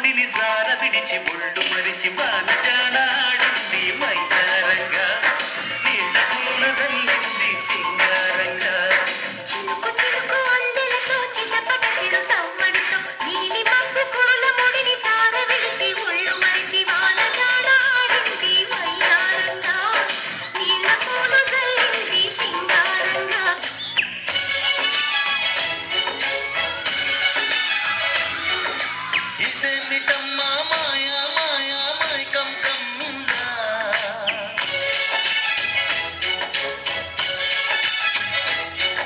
ముడిని జార విడిచి ఒళ్ళు మరిచి బాలజాడాడింది మైదారంగా నీళ్ళ పూల జల్లింది సింగారంగా చినుకు చినుకు అందెలతో చిన్నపట చిరు సవ్వడితో నీలి మబ్బు పూల ముడిని జార విడిచి ఒళ్ళు మరిచి బాలజాడాడింది మైదారంగా నీళ్ళ పూల జల్లింది సింగారంగా ఇదేమిటమ్మా మాయా మాయా మైకం కమ్మిందా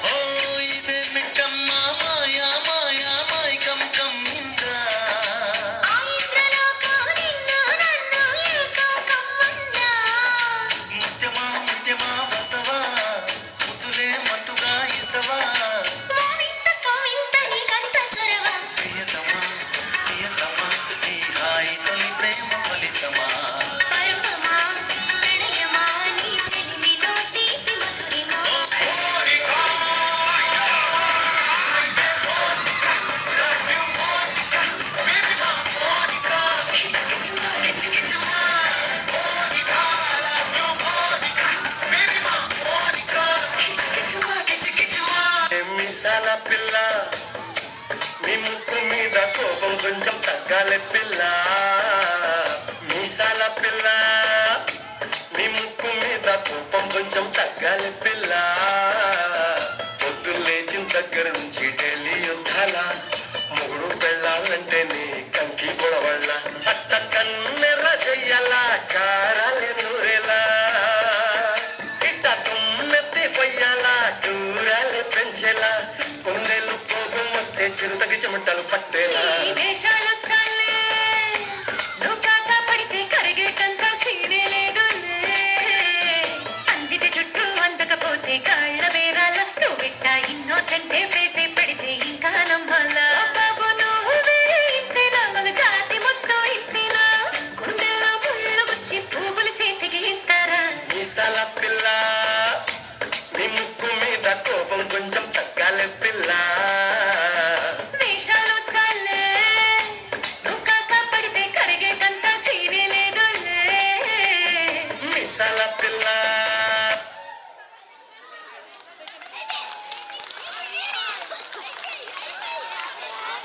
ఓ ఇదేమిటమ్మా మాయా మాయా మైకం కమ్మిందా ఆ ఇంద్రలోకం నిన్ను నన్ను ఏకం కమ్మందా ముత్యమా వస్తవా ముద్దులే మత్తుగా ఇస్తవా మోవింత కోవింత నీకంత చొరవ ప్రియతమా ఈ హాయి తొలి ప్రేమ ఫలితమా పరువమా ప్రణయమా నీ చెలిమిలో తీపి మధురిమా మిసాల పిల్ల మీ ముక్కు మీద కోపం కొంచెం తగ్గాలి పిల్ల మీసాల పిల్ల మీ ముక్కు మీద కోపం కొంచెం తగ్గాలి పిల్ల పొద్దున్న లేచిన దగ్గర నుంచి ఢిల్లీ యుద్ధాల మూడు పెళ్ళాలంటే నీ కంకి గొడవళ్ళ అట్ట కన్నెర్ర చెయ్యాల కారాలే నూరేలా ఇట్ట తుమ్మెత్తి పొయ్యాల దూరాలే పెంచేలా కొండెలు కోపం వస్తే చిరుతకి చెమటలు పట్టేలా ఈ వేషాలు చాలే నువ్వు చాట పడితే కరిగేటంత సీనే లేదులే అందితే చుట్టూ అందకపోతే కాళ్ళ బేరాల నువ్విట్ట ఇన్నోసెంటే ఫేసే